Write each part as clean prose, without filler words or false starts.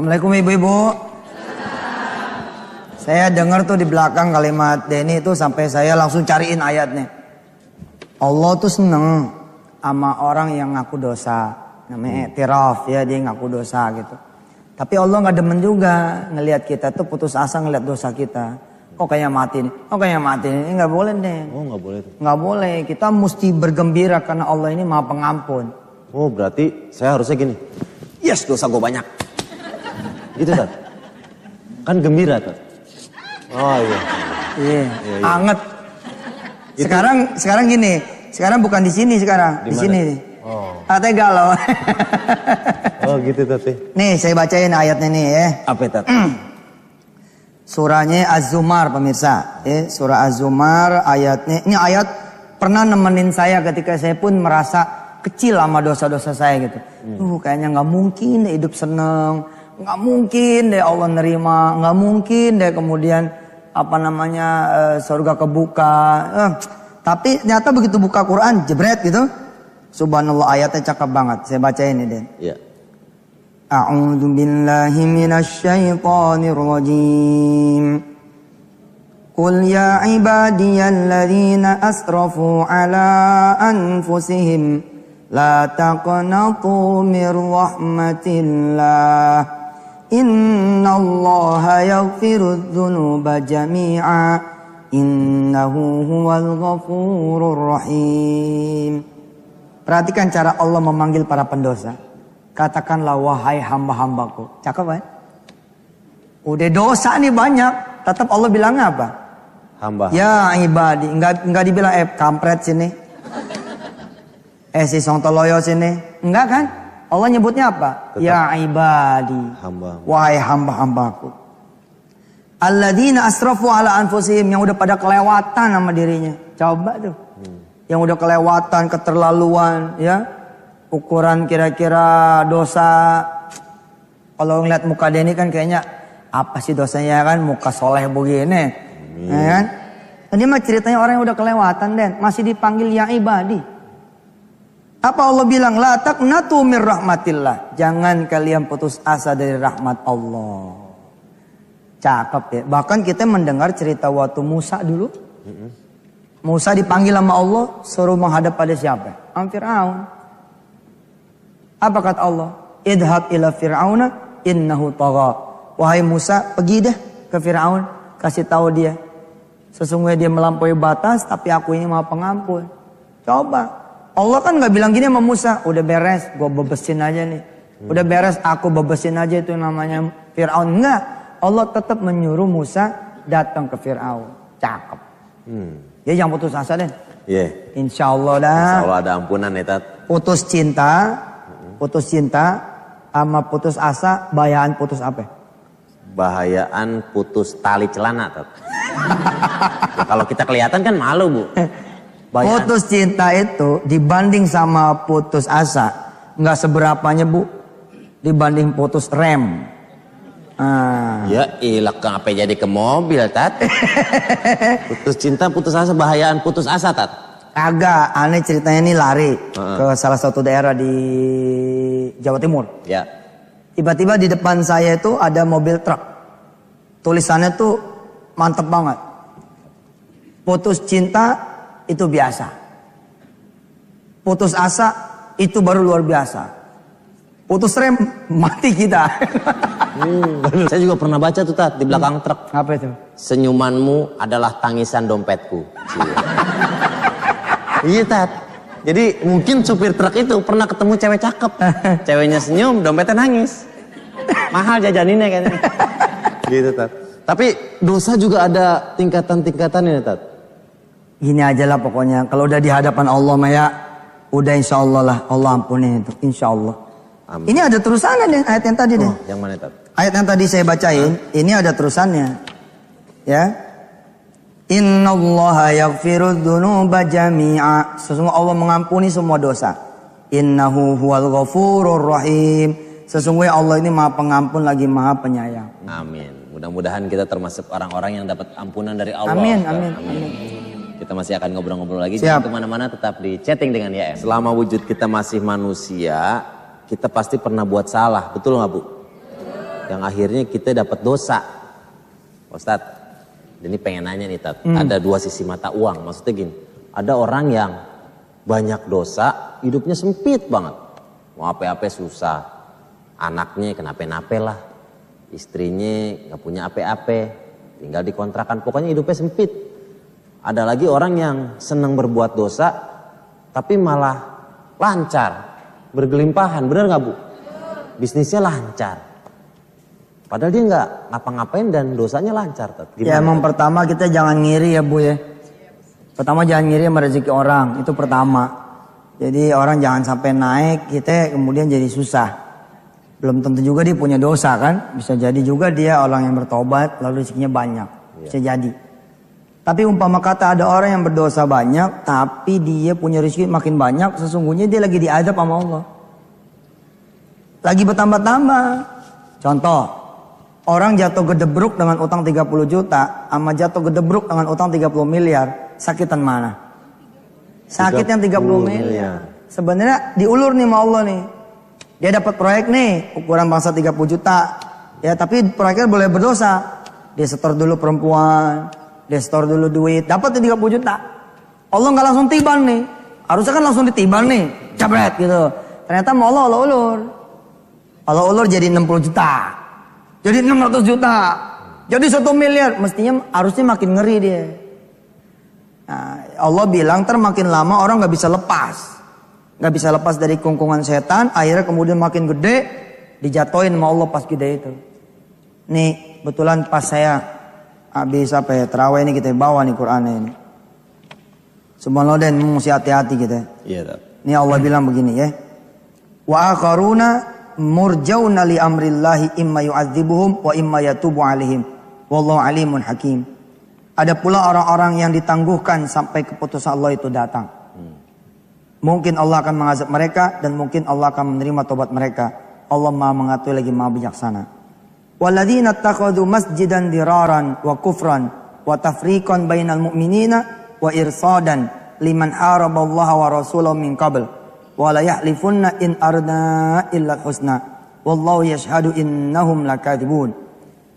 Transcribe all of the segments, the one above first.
Assalamualaikum ibu-ibu. Saya dengar tuh di belakang kalimat Denny itu sampai saya langsung cariin ayatnya. Allah tuh seneng sama orang yang ngaku dosa. Namanya i'tiraf ya, dia ngaku dosa gitu. Tapi Allah gak demen juga ngelihat kita tuh putus asa ngelihat dosa kita. Kok kayak mati nih, ini gak boleh deh. Oh gak boleh tuh. Gak boleh, kita mesti bergembira karena Allah ini maha pengampun. Oh berarti saya harusnya gini. Yes, dosa gue banyak. Gitu Tat. Kan gembira Tat. Oh iya. Iya. Anget. Sekarang gini. Sekarang bukan di sini sekarang. Di sini. Oh. Katanya galau. Oh gitu Tat. Nih saya bacain ayatnya nih ya. Apa Tat? Surahnya Az-Zumar pemirsa. Surah Az-Zumar ayatnya. Ini ayat pernah nemenin saya ketika saya pun merasa kecil sama dosa-dosa saya gitu. Kayaknya gak mungkin deh hidup seneng. Gak mungkin deh Allah nerima. Gak mungkin deh kemudian surga kebuka. Tapi ternyata begitu buka Quran jebret gitu. Subhanallah ayatnya cakep banget. Saya bacain ini deh. Iya. A'udzu billahi minasyaitonir rajim. Qul ya ibadiyalladzina asrafu ala anfusihim la taqnatu mir rahmatillah. Innallaha yaghfirudz dzunuba jami'a. Innahu huwal ghafurur rahim. Perhatikan cara Allah memanggil para pendosa. Katakanlah wahai hamba-hambaku. Cakep kan? Udah dosa nih banyak. Tetap Allah bilang apa? Hamba. Ya ibadi. Enggak dibilang kampret sini. Si sontoloyo sini. Enggak kan? Allah nyebutnya apa? Tetap. Ya ibadi. Hamba. Wahai hamba-hambaku. Alladzina asrafu ala anfusihim. Yang udah pada kelewatan sama dirinya. Coba tuh. Yang udah kelewatan, keterlaluan ya. Ukuran kira-kira dosa. Kalau ngeliat muka dia ini kan kayaknya apa sih dosanya kan, muka soleh begini ya kan. Ini mah ceritanya orang yang udah kelewatan Den, masih dipanggil ya ibadi. Apa Allah bilang? La taqnatu mir rahmatillah. Jangan kalian putus asa dari rahmat Allah. Cakep ya. Bahkan kita mendengar cerita waktu Musa dulu. Musa dipanggil sama Allah suruh menghadap pada siapa? Fir'aun. Apa kata Allah? Idhab ila fir'auna innahu tagha. Wahai Musa, pergi deh ke Fir'aun, kasih tahu dia sesungguhnya dia melampaui batas, tapi aku ini maha pengampun. Coba. Allah kan nggak bilang gini sama Musa, udah beres, gue bebesin aja nih. Udah beres, aku bebesin aja itu namanya Fir'aun. Enggak. Allah tetap menyuruh Musa datang ke Fir'aun. Cakep. Ya jangan putus asa deh. Iya. Insya Allah dah. Insya Allah ada ampunan ya Tat. Putus cinta sama putus asa, bahayaan putus apa? Bahayaan putus tali celana Tat. Ya, kalau kita kelihatan kan malu Bu. Bahayaan. Putus cinta itu dibanding sama putus asa nggak seberapanya Bu, dibanding putus rem. Ya ilah kenapa jadi ke mobil Tat. Putus cinta putus asa, bahayaan putus asa Tat. Agak aneh ceritanya, ini lari ke salah satu daerah di Jawa Timur. Ya. Tiba-tiba di depan saya itu ada mobil truk. Tulisannya tuh mantep banget. Putus cinta itu biasa. Putus asa itu baru luar biasa. Putus rem mati kita. Saya juga pernah baca tuh Tat di belakang truk. Apa itu? Senyumanmu adalah tangisan dompetku. Iya Tat. Jadi mungkin supir truk itu pernah ketemu cewek cakep. Ceweknya senyum, dompetnya nangis. Mahal jajaninnya kayaknya. Gitu Tat. Tapi dosa juga ada tingkatan-tingkatannya Tat. Gini aja lah pokoknya. Kalau udah di hadapan Allah Maya, udah insya Allah lah. Allah ampunin itu. Insya Allah. Amin. Ini ada terusannya deh ayat yang tadi deh. Yang mana Tat? Ayat yang tadi saya bacain, ini ada terusannya. Ya. Innallaha yaghfirudz dzunuba jami'a. Sesungguhnya Allah mengampuni semua dosa. Innahu huwal ghafurur rahim. Sesungguhnya Allah ini Maha Pengampun lagi Maha Penyayang. Amin. Mudah-mudahan kita termasuk orang-orang yang dapat ampunan dari Allah. Amin, Ustaz. amin. Kita masih akan ngobrol-ngobrol lagi. Siap. Jangan kemana-mana, tetap di chatting dengan YM. Selama wujud kita masih manusia, kita pasti pernah buat salah. Betul nggak Bu? yang akhirnya kita dapat dosa. Ustadz, ini pengen nanya nih Tat, ada dua sisi mata uang. Maksudnya gini, ada orang yang banyak dosa, hidupnya sempit banget. Mau apa-apa susah, anaknya kenapa-napa lah, istrinya gak punya apa-apa, tinggal di kontrakan, pokoknya hidupnya sempit. Ada lagi orang yang senang berbuat dosa, tapi malah lancar, bergelimpahan, bener gak Bu? Bisnisnya lancar. Padahal dia nggak ngapa-ngapain dan dosanya lancar. Ya emang pertama kita jangan ngiri ya Bu ya. Pertama jangan ngiri sama rezeki orang, itu pertama. Jadi orang jangan sampai naik, kita kemudian jadi susah. Belum tentu juga dia punya dosa kan. Bisa jadi juga dia orang yang bertobat lalu rezekinya banyak. Bisa jadi. Tapi umpama kata ada orang yang berdosa banyak, tapi dia punya rezeki makin banyak, sesungguhnya dia lagi diadab sama Allah. Lagi bertambah-tambah. Contoh, orang jatuh gedebruk dengan utang 30 juta, sama jatuh gedebruk dengan utang 30 miliar, sakitan mana? Sakit yang 30 miliar. Sebenarnya diulur nih sama Allah nih. Dia dapat proyek nih, ukuran bangsa 30 juta. Ya, tapi proyeknya boleh berdosa. Dia setor dulu perempuan, dia setor dulu duit, dapat 30 juta. Allah nggak langsung tiban nih. Harusnya kan langsung ditiban nih, cabret gitu. Ternyata mau Allah ulur. Allah ulur jadi 60 juta. Jadi 600 juta. Jadi 1 miliar. Mestinya harusnya makin ngeri dia. Nah, Allah bilang makin lama orang gak bisa lepas. Gak bisa lepas dari kungkungan setan. Akhirnya kemudian makin gede. Dijatuhin sama Allah pas gede itu. Nih betulan pas saya habis terawih ini kita bawa nih Qur'annya ini. Subhanallah dan mesti hati-hati kita. Iya. Ini Allah bilang begini ya. Wa akharuna murjauna li amrillahi imma yu'adzibuhum wa imma yatubu alaihim wallahu alimun hakim. Ada pula orang-orang yang ditangguhkan sampai keputusan Allah itu datang. Mungkin Allah akan mengazab mereka dan mungkin Allah akan menerima tobat mereka. Allah Maha mengetahui lagi Maha bijaksana. Walladzina ittakhadhu masjidan diraran wa kufran wa tafriqan bainal mu'minina wa irsadan liman haraballaha wa rasulahu min qabl. Wala yahlifunna in arna illa husna wallahu yashhadu innahum lakadzibun.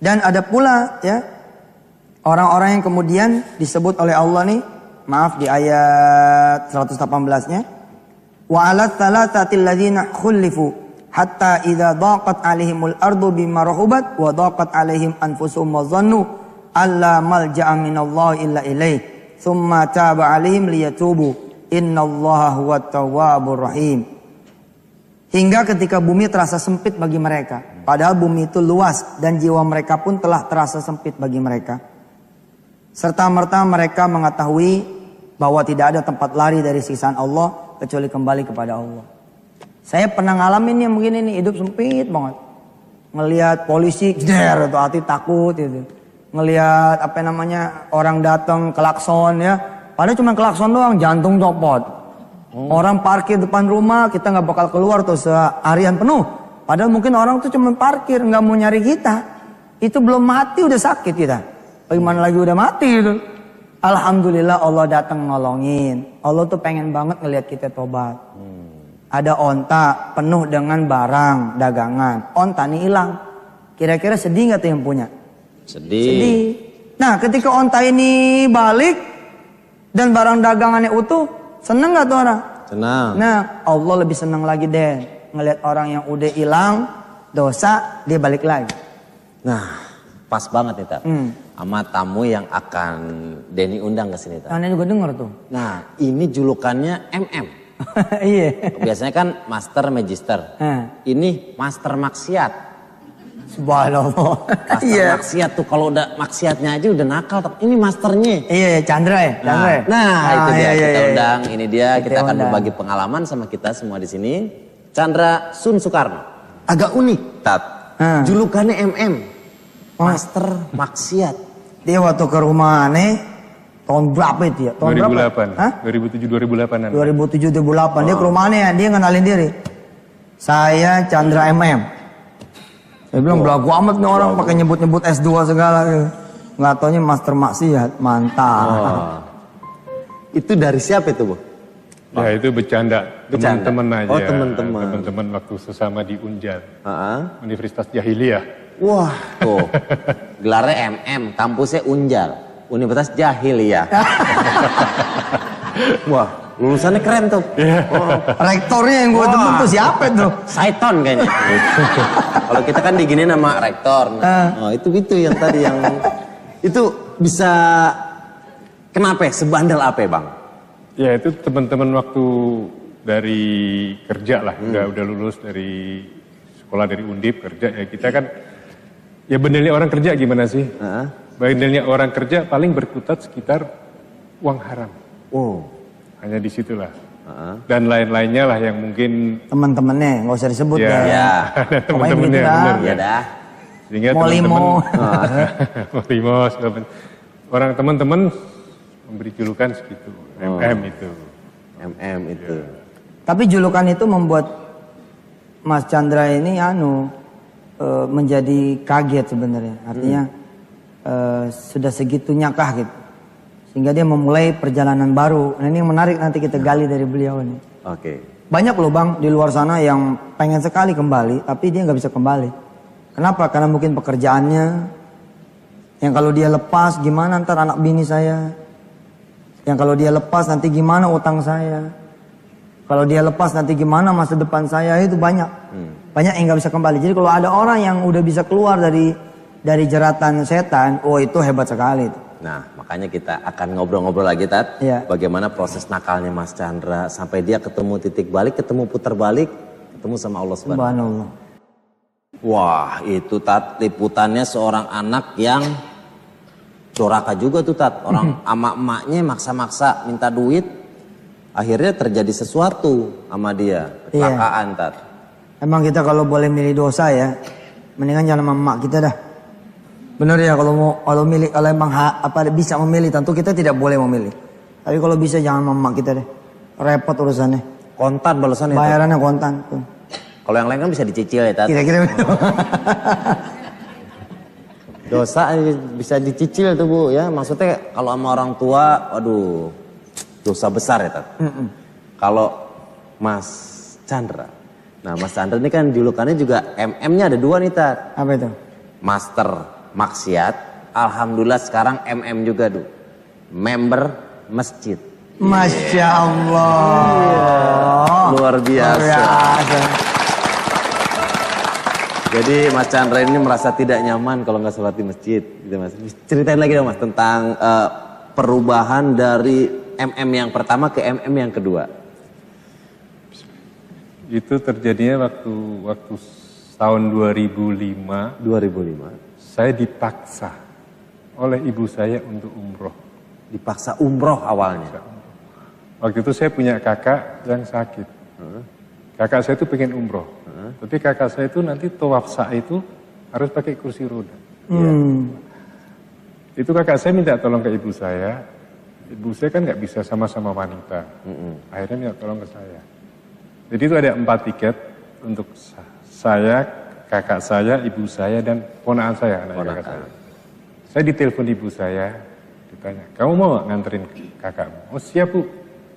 Dan ada pula ya orang-orang yang kemudian disebut oleh Allah nih, maaf di ayat 118-nya, wa 'alal thalathatil ladzina khulifu hatta idza daqat 'alaihimul ardu bima rahubat wa daqat 'alaihim anfusuhum wa dhannu alla malja'a minallahi illa ilaih thumma taba 'alaihim liyatubu innallaha huwat tawwabur rahim. Hingga ketika bumi terasa sempit bagi mereka, padahal bumi itu luas dan jiwa mereka pun telah terasa sempit bagi mereka. Serta merta mereka mengetahui bahwa tidak ada tempat lari dari siksaan Allah kecuali kembali kepada Allah. Saya pernah ngalamin yang begini nih, hidup sempit banget. Ngelihat polisi jeder atau hati takut gitu. Ngelihat orang datang klakson ya. Padahal cuma klakson doang, jantung copot. Orang parkir depan rumah, kita nggak bakal keluar tuh seharian penuh. Padahal mungkin orang tuh cuma parkir, nggak mau nyari kita. Itu belum mati udah sakit kita. Bagaimana lagi udah mati itu. Alhamdulillah Allah datang nolongin. Allah tuh pengen banget ngelihat kita tobat. Ada onta penuh dengan barang dagangan. Onta nih hilang. Kira-kira sedih nggak tuh yang punya? Sedih. Nah ketika onta ini balik dan barang dagangannya utuh, seneng gak tuh orang? Senang. Nah Allah lebih senang lagi deh ngelihat orang yang udah hilang dosa dia balik lagi. Nah pas banget nih Tat, sama tamu yang akan Denny undang ke sini Tat. Aneh juga denger tuh. Nah ini julukannya MM. Iya. Biasanya kan Master Magister. Ini Master Maksiat. Subhanallah. Master maksiat tuh kalau udah maksiatnya aja udah nakal. Ini masternya. Iya Chandra ya. Itu dia kita undang. Ini dia kita akan berbagi pengalaman sama kita semua di sini. Chandra Sun Soekarno. Agak unik Tat. Julukannya MM. Master maksiat. Dia waktu ke rumah aneh tahun berapa itu ya? Tahun 2008. Hah? 2007-2008an. 2007-2008 dia ke rumah aneh, dia ngenalin diri. Saya Chandra MM. Saya bilang belagu amat nih orang pakai nyebut-nyebut S2 segala gitu. Nggak taunya master maksiat, mantap. Itu dari siapa itu, Bu? Ya itu bercanda, teman-teman aja. Oh, teman-teman. Teman-teman waktu sesama di Unjar. Universitas Jahiliyah. Wah, tuh. Gelarnya MM, kampusnya Unjal. Universitas Jahiliyah. Wah, lulusannya keren tuh. Oh. Rektornya yang gue temen tuh siapa tuh? Saiton kayaknya. Kalau kita kan digini nama rektor. Oh, itu yang tadi yang itu bisa kenapa? Sebandel apa, Bang? Ya itu teman-teman waktu dari kerja lah, udah lulus dari sekolah dari Undip kerja ya kita kan ya bendelnya orang kerja gimana sih? Bendelnya orang kerja paling berkutat sekitar uang haram. Oh, hanya di situlah. Dan lain-lainnya lah yang mungkin teman-temannya nggak usah disebut ya. ya. Teman-temannya benar ya dah. Sehingga Molimo. Molimo orang teman-teman memberi julukan segitu. MM itu. MM itu. Tapi julukan itu membuat Mas Chandra ini menjadi kaget sebenarnya. Artinya sudah segitunya kah gitu. Sehingga dia memulai perjalanan baru. Nah ini yang menarik nanti kita gali dari beliau ini. Oke. Banyak loh Bang di luar sana yang pengen sekali kembali tapi dia nggak bisa kembali. Kenapa? Karena mungkin pekerjaannya yang kalau dia lepas gimana ntar anak bini saya. Yang kalau dia lepas nanti gimana utang saya. Kalau dia lepas nanti gimana masa depan saya, itu banyak. Banyak yang nggak bisa kembali. Jadi kalau ada orang yang udah bisa keluar dari jeratan setan, oh itu hebat sekali. Nah makanya kita akan ngobrol-ngobrol lagi Tat. Ya. Bagaimana proses nakalnya Mas Chandra sampai dia ketemu titik balik, ketemu putar balik, ketemu sama Allah Subhanahu. Wah itu Tat liputannya seorang anak yang curaka juga tuh Tat. Orang emak-emaknya maksa-maksa minta duit. Akhirnya terjadi sesuatu sama dia. Kecelakaan Tat. Emang kita kalau boleh milih dosa ya, mendingan jangan sama emak kita dah. Bener ya kalau milih, kalau emang bisa memilih, tentu kita tidak boleh memilih. Tapi kalau bisa jangan sama emak kita deh. Repot urusannya. Kontan balasannya. Bayarannya kontan. Tuh. Kalau yang lain kan bisa dicicil ya Tat. Kira-kira dosa bisa dicicil tuh Bu ya. Maksudnya kalau sama orang tua, aduh dosa besar ya Tat. Kalau Mas Chandra. Nah Mas Chandra ini kan julukannya juga MM-nya ada 2 nih Tat. Apa itu? Master Maksiat. Alhamdulillah sekarang MM juga tuh. Member masjid. Masya Allah. Luar biasa. Jadi Mas Chandra ini merasa tidak nyaman kalau nggak sholat di masjid. Gitu, Mas. Ceritain lagi dong Mas tentang perubahan dari MM yang pertama ke MM yang kedua. Itu terjadinya waktu tahun 2005. 2005. Saya dipaksa oleh ibu saya untuk umroh. Dipaksa umroh awalnya. Waktu itu saya punya kakak yang sakit. Kakak saya itu pengen umroh. Tapi kakak saya itu nanti tawaf sa'i itu harus pakai kursi roda. Itu kakak saya minta tolong ke ibu saya. Ibu saya kan nggak bisa sama-sama wanita. Akhirnya minta tolong ke saya. Jadi itu ada 4 tiket untuk saya, kakak saya, ibu saya, dan ponakan saya, anak kakak saya. Saya ditelepon ibu saya, ditanya, kamu mau gak nganterin kakakmu? Oh siap Bu,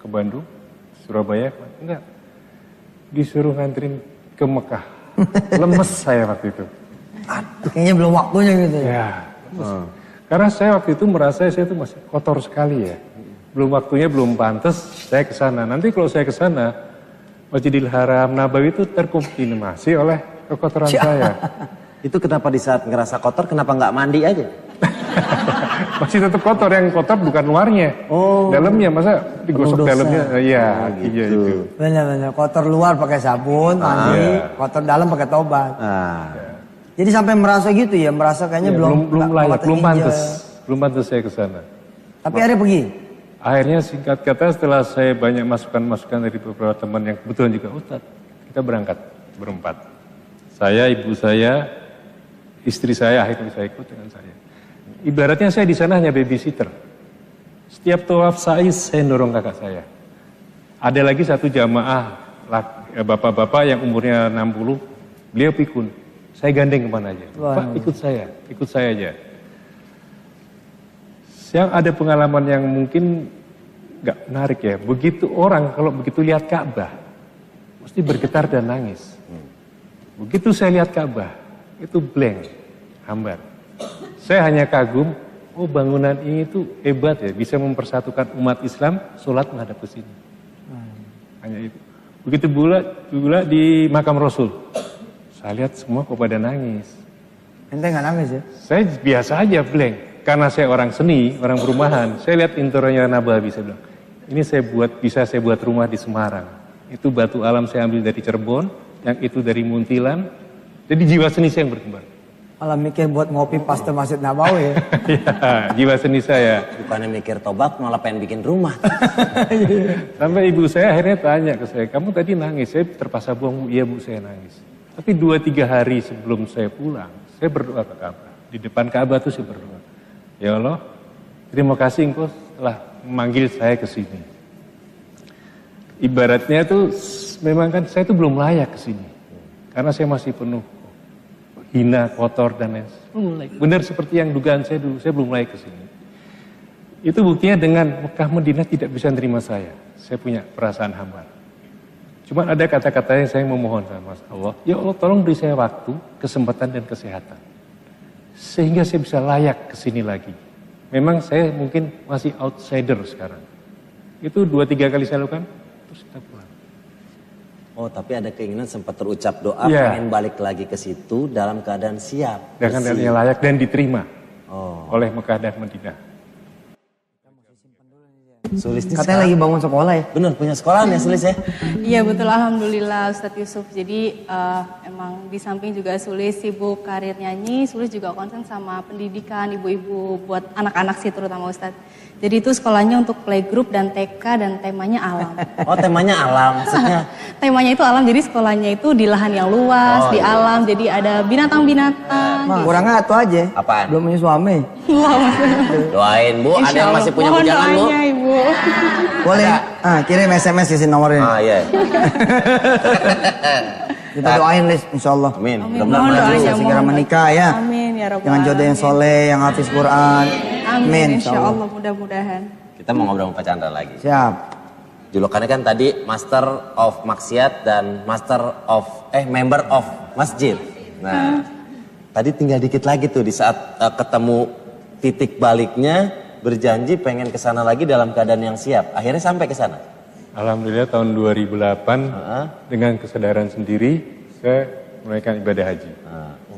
ke Bandung, Surabaya? Enggak, disuruh nganterin ke Mekah. Lemes saya waktu itu. Kayaknya belum waktunya gitu ya. Ya, karena saya waktu itu merasa saya itu masih kotor sekali ya. Belum waktunya, belum pantas saya ke sana. Nanti kalau saya ke sana, Masjidil Haram Nabawi itu terkontaminasi oleh kekotoran saya. Itu kenapa di saat ngerasa kotor, kenapa nggak mandi aja? Masih tetap kotor, yang kotor bukan luarnya. Dalamnya, masa digosok dalamnya? Iya, iya itu. Benar-benar, kotor luar pakai sabun, mandi, kotor dalam pakai tobat. Jadi sampai merasa gitu ya, merasa kayaknya belum layak, belum pantas saya ke sana. Tapi akhirnya pergi. Akhirnya singkat kata setelah saya banyak masukan-masukan dari beberapa teman yang kebetulan juga Ustadz, kita berangkat berempat. Saya, ibu saya, istri saya, akhirnya saya ikut dengan saya. Ibaratnya saya di sana hanya babysitter. Setiap tawaf sa'i saya dorong kakak saya. Ada lagi satu jamaah bapak-bapak yang umurnya 60, beliau pikun. Saya gandeng kemana aja. Pak ikut saya aja. Yang ada pengalaman yang mungkin gak menarik ya. Begitu orang kalau begitu lihat Ka'bah, mesti bergetar dan nangis. Begitu saya lihat Ka'bah, itu blank. hambar. Saya hanya kagum, oh bangunan ini tuh hebat ya, bisa mempersatukan umat Islam, sholat menghadap ke sini. Hanya itu. Begitu pula di makam Rasul. Saya lihat semua kok pada nangis. Ente nggak nangis ya? Saya biasa aja blank. Karena saya orang seni, orang perumahan. Saya lihat intronya Nabawi, saya bilang, ini bisa saya buat rumah di Semarang. Itu batu alam saya ambil dari Cirebon, yang itu dari Muntilan. Jadi jiwa seni saya yang berkembang. Malah mikir buat ngopi pas ke Masjid Nabawi ya. Ya, jiwa seni saya. Bukannya mikir tobat, malah pengen bikin rumah. Sampai ibu saya akhirnya tanya ke saya, kamu tadi nangis, saya terpaksa buang, iya bu saya nangis. Tapi 2-3 hari sebelum saya pulang, saya berdoa ke Ka'bah. Di depan Ka'bah tuh saya berdoa. Ya Allah, terima kasih engkau telah memanggil saya ke sini. Ibaratnya tuh, memang kan saya tuh belum layak ke sini. Karena saya masih penuh hina, kotor, dan lain sebagainya. Benar seperti yang dugaan saya dulu, saya belum layak ke sini. Itu buktinya dengan Mekah Madinah tidak bisa menerima saya. Saya punya perasaan hambar. Cuma ada kata-kata yang saya memohon sama Allah. Ya Allah tolong beri saya waktu, kesempatan dan kesehatan. Sehingga saya bisa layak ke sini lagi. Memang saya mungkin masih outsider sekarang. Itu 2-3 kali saya lakukan, terus kita pulang. Oh tapi ada keinginan sempat terucap doa pengen balik lagi ke situ dalam keadaan siap. Dengan keadaan layak dan diterima oleh Mekah dan Madinah. Sulis Katanya lagi bangun sekolah ya? Bener, punya sekolah ya Sulis ya? Iya betul, alhamdulillah Ustadz Yusuf. Jadi emang di samping juga Sulis sibuk karir nyanyi, Sulis juga konsen sama pendidikan ibu-ibu buat anak-anak sih terutama Ustadz. Jadi itu sekolahnya untuk playgroup dan TK dan temanya alam. Oh temanya alam, maksudnya? Temanya itu alam, jadi sekolahnya itu di lahan yang luas, di alam, jadi ada binatang-binatang. Mah, kurangnya itu aja. Apaan? Belum punya suami. Doain Bu, ada yang masih punya Mohon bujangan Bu? doanya, Ibu. Boleh? Kirim SMS isi nomornya. Iya. Kita doain Lis, insya Allah. Amin. Amin. Mudah-mudahan Mohon maju. doanya, Segera mohon. menikah ya. Amin ya Rabbal Dengan jodoh yang Alamin. soleh, yang hafiz Quran. Amin insya Allah mudah-mudahan. Kita mau ngobrol sama Pak Chandra lagi. Siap. Julukannya kan tadi Master of Maksiat dan Member of Masjid. Nah, tadi tinggal dikit lagi tuh di saat ketemu titik baliknya, berjanji pengen ke sana lagi dalam keadaan yang siap. Akhirnya sampai ke sana. Alhamdulillah tahun 2008 dengan kesadaran sendiri saya menunaikan ibadah haji.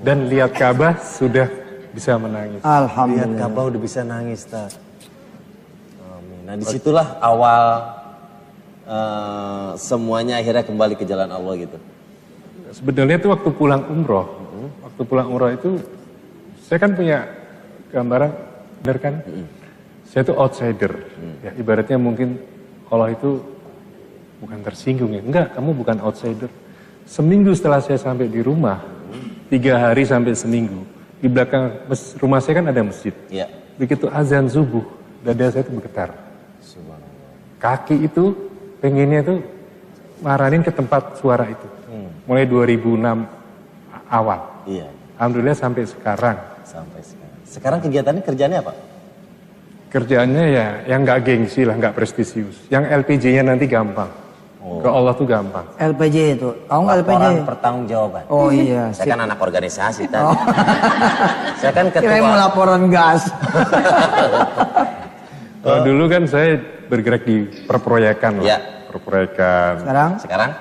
Dan lihat Ka'bah sudah bisa menangis. Lihat Alhamdulillah. Ka'bah udah bisa nangis, Ustaz. Amin. Nah disitulah awal semuanya akhirnya kembali ke jalan Allah gitu. Sebenarnya itu waktu pulang umroh. Waktu pulang umroh itu saya kan punya gambaran, benar kan? Saya itu outsider. Ya, ibaratnya mungkin Allah itu bukan tersinggung ya. Enggak, kamu bukan outsider. Seminggu setelah saya sampai di rumah, 3 hari sampai seminggu, di belakang rumah saya kan ada masjid. Iya. Begitu azan subuh, dada saya itu bergetar. Kaki itu pengennya itu marahin ke tempat suara itu. Mulai 2006 awal. Iya. Alhamdulillah sampai sekarang. Sampai sekarang. Sekarang kerjaannya apa? Kerjaannya ya yang nggak gengsi lah, nggak prestisius. Yang LPJ-nya nanti gampang. Ke Allah tuh gampang. LPJ itu. Tahu nggak LPJ? Laporan pertanggungjawaban. Oh iya. Saya kan anak organisasi tadi. Saya kan Kirain mau ketua. laporan gas. Kalau dulu kan saya bergerak di perproyekan lah. Iya. Perproyekan. Sekarang?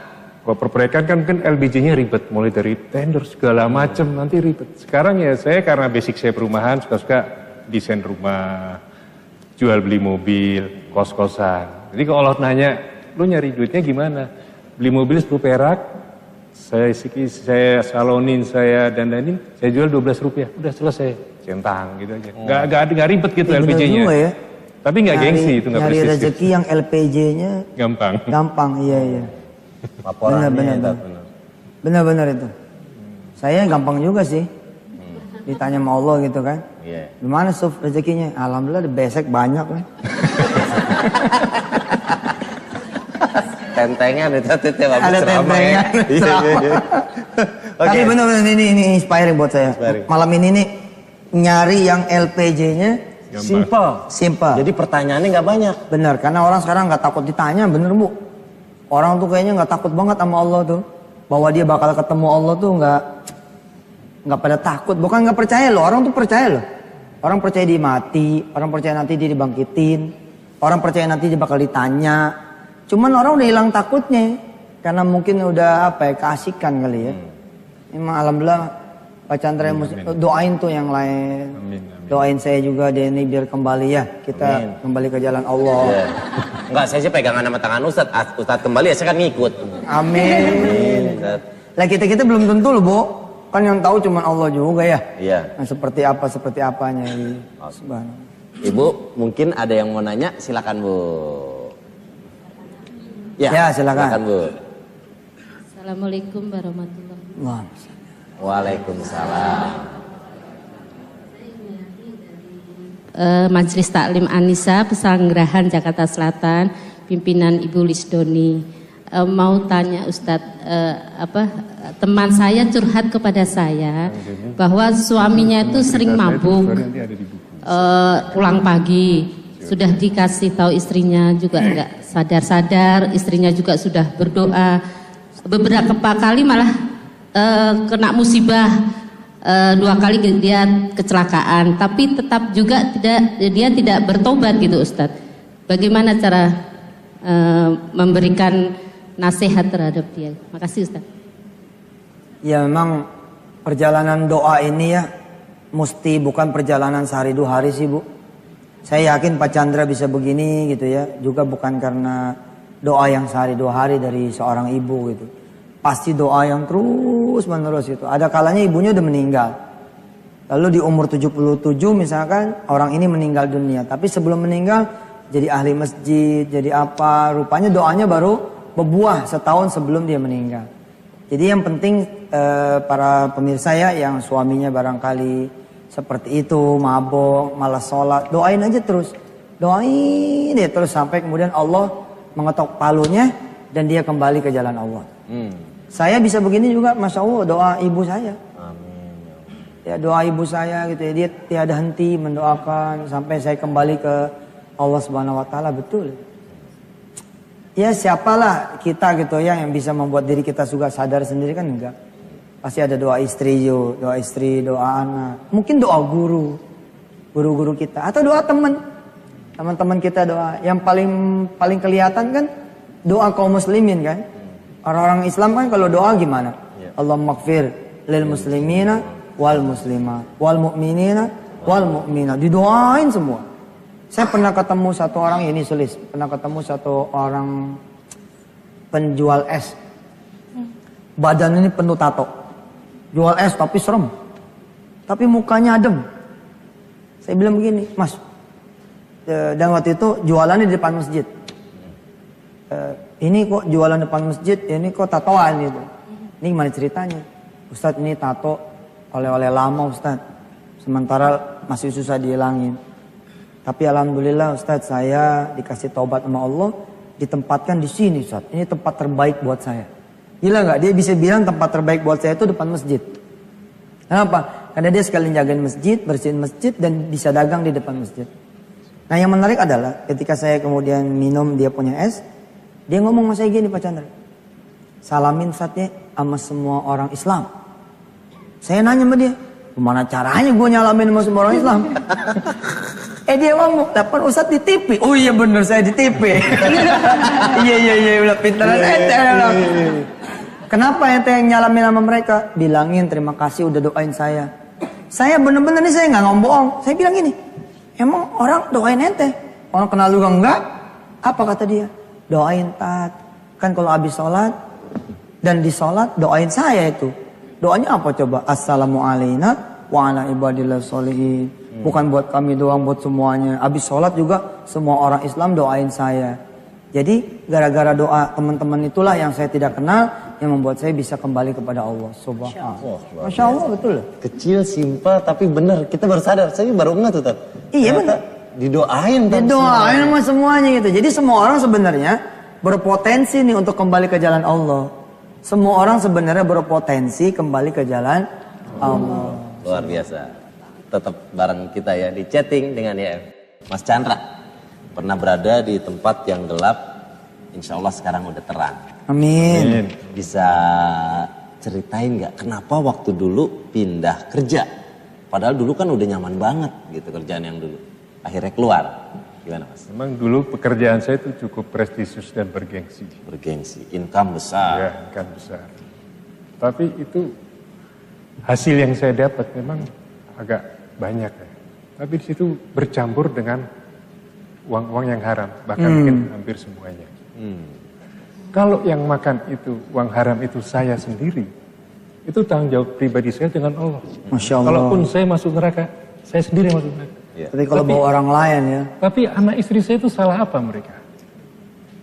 Kalau perproyekan kan LPJ-nya ribet. Mulai dari tender segala macam nanti ribet. Sekarang ya saya karena basic saya perumahan suka-suka desain rumah, jual beli mobil, kos-kosan. Jadi kalau Allah nanya, lu nyari duitnya gimana? Beli mobil 10 perak, saya salonin, saya dandanin, saya jual 12 rupiah. Udah selesai, centang gitu aja. Nggak ribet gitu LPJ-nya. Ya. Tapi nggak gengsi itu, nggak Nyari prestisius. rezeki yang LPJ-nya Gampang. gampang, iya. Laporannya Benar. Benar-benar itu. Saya gampang juga sih. Ditanya sama Allah gitu kan. Iya. Gimana Suf rezekinya? Alhamdulillah besek banyak kan. Tentengan itu bagus. Ada ceramah ya. tentengan, ceramah. Oke. Tapi benar-benar ini inspiring buat saya. Inspiring. Malam ini nih nyari yang LPJ-nya simple. Jadi pertanyaannya nggak banyak. Benar, karena orang sekarang nggak takut ditanya, bener Bu. Orang tuh kayaknya nggak takut banget sama Allah tuh. Bahwa dia bakal ketemu Allah tuh Nggak pada takut, bukan nggak percaya loh. Orang tuh percaya loh. Orang percaya dia mati, orang percaya nanti dia dibangkitin, orang percaya nanti dia bakal ditanya. Cuman orang udah hilang takutnya, karena mungkin udah apa ya, keasikan kali ya. Memang alhamdulillah Pak Chandra doain tuh yang lain. Amin. Doain saya juga Denny biar kembali ya, kita kembali ke jalan Allah. Ya. Enggak, saya sih pegangan sama tangan Ustadz. Ustadz kembali ya saya kan ngikut. Amin. Lah kita belum tentu loh, Bu. Kan yang tahu cuma Allah juga ya. Iya. Nah, seperti apanya. Subhanallah. Ibu, mungkin ada yang mau nanya, silakan Bu. Ya, silakan. Bu. Assalamualaikum warahmatullahi wabarakatuh. Waalaikumsalam. Majelis Taklim Anissa, Pesanggerahan Jakarta Selatan, pimpinan Ibu Lisdoni. Mau tanya Ustadz, teman saya curhat kepada saya bahwa suaminya itu sering mabuk, pulang pagi, sudah dikasih tahu istrinya juga enggak sadar-sadar, istrinya juga sudah berdoa, beberapa kali malah kena musibah, 2 kali dia kecelakaan, tapi tetap juga dia tidak bertobat gitu Ustadz. Bagaimana cara memberikan nasihat terhadap dia? Makasih Ustaz. Ya memang perjalanan doa ini ya mesti bukan perjalanan sehari 2 hari sih Bu. Saya yakin Pak Chandra bisa begini gitu ya, juga bukan karena doa yang sehari 2 hari dari seorang ibu gitu. Pasti doa yang terus menerus itu. Ada kalanya ibunya udah meninggal. Lalu di umur 77 misalkan orang ini meninggal dunia, tapi sebelum meninggal jadi ahli masjid, jadi apa, rupanya doanya baru berbuah setahun sebelum dia meninggal. Jadi yang penting para pemirsa ya yang suaminya barangkali seperti itu, mabok, malas sholat, doain aja terus. Doain ya terus sampai kemudian Allah mengetok palunya dan dia kembali ke jalan Allah. Saya bisa begini juga, Masya Allah, doa ibu saya. Amin. Ya doa ibu saya gitu ya, dia tiada henti mendoakan sampai saya kembali ke Allah Subhanahu Wa Taala, betul. Ya siapalah kita gitu ya yang bisa membuat diri kita juga sadar sendiri kan enggak. Pasti ada doa istri, doa anak. Mungkin doa guru kita. Atau doa teman-teman kita doa. Yang paling kelihatan kan doa kaum muslimin kan. Orang-orang Islam kan kalau doa gimana? Allahumma ighfir lil muslimina wal muslimat wal mu'minina wal mu'minat. Didoain semua. Saya pernah ketemu satu orang, ini sulis, pernah ketemu satu orang penjual es. Badan ini penuh tato. Jual es tapi serem. Tapi mukanya adem. Saya bilang begini, Mas. Dan waktu itu jualannya di depan masjid. Ini kok jualan depan masjid, ini kok tatoan gitu. Ini gimana ceritanya? Ustadz ini tato oleh-oleh lama Ustadz. Sementara masih susah dihilangin. Tapi alhamdulillah Ustadz saya dikasih taubat sama Allah, ditempatkan di sini Ustadz. Ini tempat terbaik buat saya. Gila nggak? Dia bisa bilang tempat terbaik buat saya itu depan masjid. Kenapa? Karena dia sekalian jagain masjid, bersihin masjid dan bisa dagang di depan masjid. Nah yang menarik adalah ketika saya kemudian minum dia punya es, dia ngomong sama saya gini Pak Chandra. Salamin Ustadznya sama semua orang Islam. Saya nanya sama dia, gimana caranya gue nyalamin sama semua orang Islam? Dia ngomong, dapat Ustadz di TV. Oh iya bener saya di TV. Iya udah pintaran ente. Kenapa ente yang nyalamin sama mereka? Bilangin terima kasih udah doain saya. Saya bener-bener nih saya nggak ngomong. Saya bilang gini, emang orang doain ente? Orang kenal juga enggak? Apa kata dia? Doain tat. Kan kalau habis sholat dan di sholat doain saya itu. Doanya apa coba? Assalamualaikum wa ala ibadillah sholihin. Bukan buat kami doang, buat semuanya. Habis sholat juga semua orang Islam doain saya. Jadi gara-gara doa teman-teman itulah yang saya tidak kenal yang membuat saya bisa kembali kepada Allah Subhanahu. Masya Allah betul. Kecil, simpel, tapi benar. Kita baru sadar. Saya baru enggak tuh, Tat. Iya benar. Didoain. Didoain sama semuanya gitu. Jadi semua orang sebenarnya berpotensi nih untuk kembali ke jalan Allah. Semua orang sebenarnya berpotensi kembali ke jalan Allah. Luar biasa. Tetap bareng kita ya di chatting dengan YF. Mas Chandra pernah berada di tempat yang gelap, insya Allah sekarang udah terang. Amin. Bisa ceritain nggak kenapa waktu dulu pindah kerja? Padahal dulu kan udah nyaman banget gitu kerjaan yang dulu. Akhirnya keluar. Gimana Mas? Memang dulu pekerjaan saya itu cukup prestisius dan bergengsi. Bergengsi, income besar. Ya, kan besar. Tapi itu hasil yang saya dapat memang agak banyak ya. Tapi di situ bercampur dengan uang-uang yang haram, bahkan mungkin hampir semuanya. Kalau yang makan itu uang haram itu saya sendiri, itu tanggung jawab pribadi saya dengan Allah. Masya Allah. Kalaupun saya masuk neraka, saya sendiri yang masuk neraka. Ya. Tapi kalau bawa orang lain ya. Tapi anak istri saya itu salah apa mereka?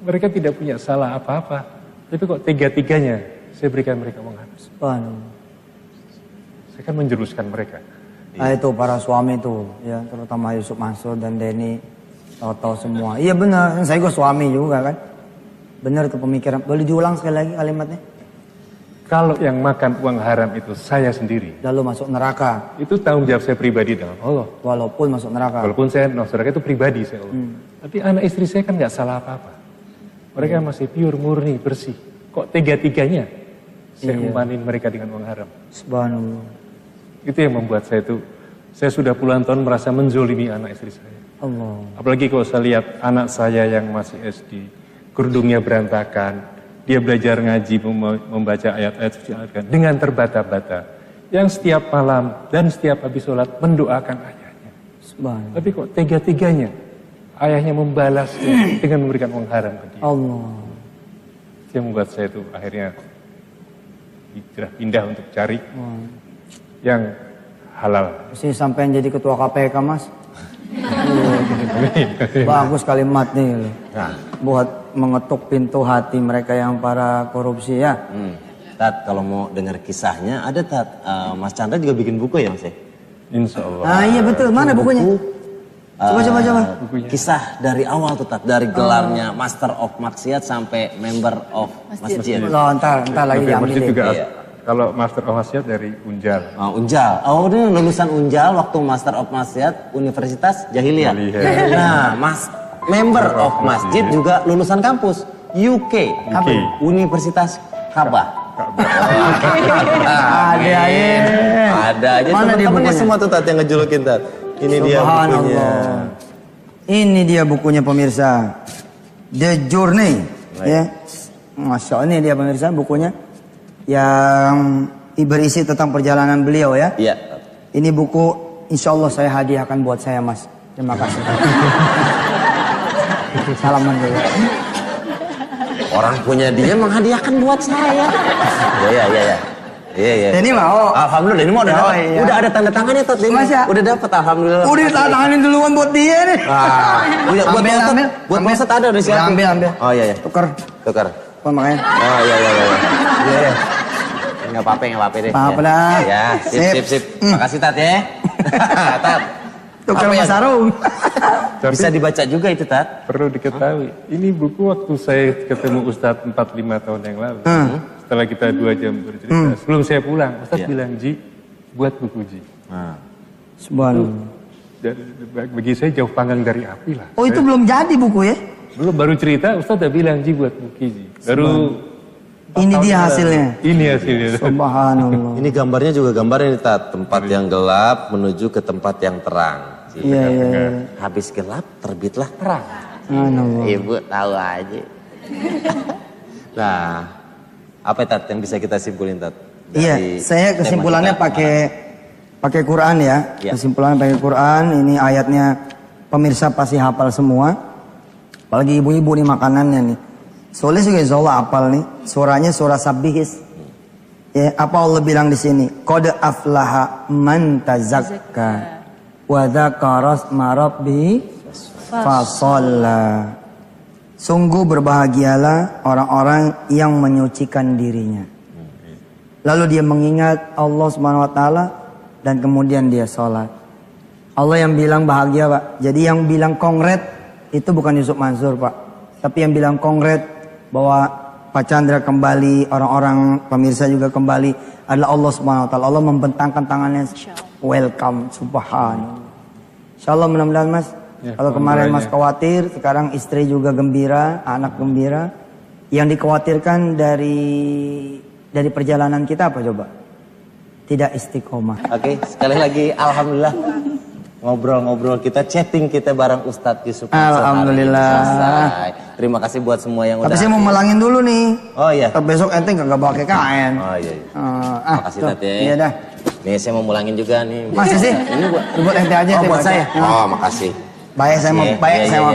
Mereka tidak punya salah apa-apa. Tapi kok tiga-tiganya saya berikan mereka uang haram. Subhanallah. Saya kan menjuruskan mereka. Nah itu para suami itu ya, terutama Yusuf Mansur dan Denny, tahu-tahu semua. Iya benar, saya juga suami juga kan. Benar itu pemikiran. Boleh diulang sekali lagi kalimatnya? Kalau yang makan uang haram itu saya sendiri, Lalu masuk neraka, itu tanggung jawab saya pribadi dengan Allah. walaupun masuk neraka. Walaupun saya masuk neraka itu pribadi saya Allah. Tapi anak istri saya kan nggak salah apa-apa. Mereka masih pure, murni, bersih. Kok tiga-tiganya saya umpanin mereka dengan uang haram? Subhanallah. Itu yang membuat saya itu, saya sudah puluhan tahun merasa menzolimi anak istri saya. Allah. Apalagi kalau saya lihat anak saya yang masih SD, kerudungnya berantakan, dia belajar ngaji, membaca ayat-ayat suci Al-Quran dengan terbata-bata. Yang setiap malam dan setiap habis sholat mendoakan ayahnya. Subhanallah. Tapi kok tega-tiganya ayahnya membalasnya dengan memberikan uang haram ke dia. Allah. Itu yang membuat saya itu akhirnya hijrah pindah untuk cari yang halal. Mesti sampai jadi ketua KPK mas. Bagus kalimat nih. Nah. Buat mengetuk pintu hati mereka yang para korupsi ya. Tat, kalau mau dengar kisahnya ada Tat. Mas Chandra juga bikin buku ya Mas ya? Insya Allah. Ah iya betul, mana bukunya? Coba. Kisah dari awal tuh Tat, dari gelarnya Master of Maksiat sampai Member of Masjid. Loh, ntar lagi diambil Masjid deh. juga Iya. kalau Master of Maksiat dari Unjal. Unjal. Oh, ini lulusan Unjal waktu Master of Maksiat Universitas Jahiliyah. Nah, Member of Masjid juga lulusan kampus UK. Apa? Universitas Kabah. Ada aja. Ada aja Mana dia teman-temannya bukunya? semua tuh Tat yang ngejulukin Tat. Ini dia bukunya. Subhanallah. Ini dia bukunya pemirsa. The Journey. Ya. Masya Allah, ini dia pemirsa bukunya. Yang berisi tentang perjalanan beliau ya. Iya. Ini buku insya Allah saya hadiahkan buat saya mas. Terima kasih. Salaman dulu. Orang punya dia menghadiahkan buat saya. Iya. Ini mau. Alhamdulillah ini mau udah dapat. iya. Udah ada tanda tangannya Tat. Ini. Mas ya? Udah dapat alhamdulillah. Udah tanganin duluan buat dia nih. Buat Buat Ustaz ada udah siap. Ambil. Oh iya. Tukar. Tukar. Apa makanya? Oh iya. Iya. Enggak apa-apa deh. Apa-apa dah. Ya, sip. Makasih Tat ya. Tat. Tukar Apa ya? Mas Sarung. Bisa dibaca juga itu Tat. Perlu diketahui, ini buku waktu saya ketemu Ustadz 4-5 tahun yang lalu. Setelah kita 2 jam bercerita, sebelum saya pulang, Ustadz bilang, Ji, buat buku Ji. Subhanallah. Bagi saya jauh panggang dari api lah. Oh itu belum jadi buku ya? Belum, baru cerita, Ustadz udah bilang, Ji buat buku Ji. Baru... Ini dia hasilnya. Ini hasilnya. Subhanallah. Ini gambarnya juga gambar ini Tat. Tempat yang gelap menuju ke tempat yang terang. Iya. Habis gelap terbitlah terang. Subhanallah. Ibu tahu aja. Nah, apa Tat yang bisa kita simpulin Tat? Iya, saya kesimpulannya pakai Quran ya. Iya. Kesimpulannya pakai Quran. Ini ayatnya pemirsa pasti hafal semua. Apalagi ibu-ibu nih makanannya nih. Soalnya juga insya Allah hafal nih. Surahnya surah Sabihis. Ya, apa Allah bilang di sini? Qad aflaha man tazakka wa dzakara asma rabbih fasalla. Sungguh berbahagialah orang-orang yang menyucikan dirinya. Lalu dia mengingat Allah Subhanahu wa taala dan kemudian dia sholat. Allah yang bilang bahagia, Pak. Jadi yang bilang kongret itu bukan Yusuf Mansur, Pak. Tapi yang bilang kongret bahwa Pak Chandra kembali, orang-orang pemirsa juga kembali adalah Allah Subhanahu wa taala. Allah membentangkan tangannya. Welcome, subhanallah. Insyaallah mudah-mudahan Mas. Ya, kalau kemarin Mas khawatir, sekarang istri juga gembira, anak gembira. Yang dikhawatirkan dari dari perjalanan kita apa coba? Tidak istiqomah. Oke, sekali lagi alhamdulillah. Ngobrol-ngobrol kita, chatting kita bareng Ustadz Yusuf. Alhamdulillah. Selesai. Terima kasih buat semua yang udah. Tapi saya mau melangin dulu nih. Oh iya. Besok ente kagak pakai kain. Oh iya. Makasih tuh, Tat ya. Iya dah. Nih saya mau mulangin juga nih. Masa sih? Ini buat ente aja. Oh buat saya. Oh makasih. Baik saya mau. Baik saya mau.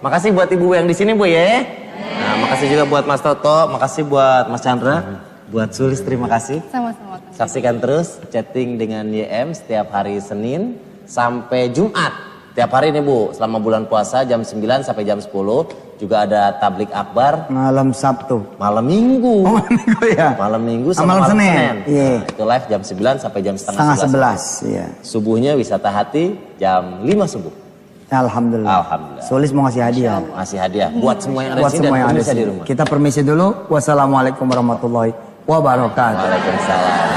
Makasih buat ibu yang di sini Bu ya. Nah, makasih juga buat Mas Toto, makasih buat Mas Chandra, buat Sulis terima kasih. Sama-sama. Saksikan terus chatting dengan YM setiap hari Senin sampai Jumat. Tiap hari nih Bu, selama bulan puasa jam 9 sampai jam 10. Juga ada tablik akbar. Malam Sabtu. Malam Minggu. Oh malam Minggu ya? Malam Minggu sama malam Senin. Iya. Nah, itu live jam 9 sampai jam setengah 11. Iya. Subuhnya wisata hati jam 5 subuh. Alhamdulillah. Alhamdulillah. Sulis mau ngasih hadiah. Ngasih hadiah buat semua yang ada Buat di sini semua dan yang ada pemirsa di di sini. rumah. Kita permisi dulu. Wassalamualaikum warahmatullahi wabarakatuh. Waalaikumsalam.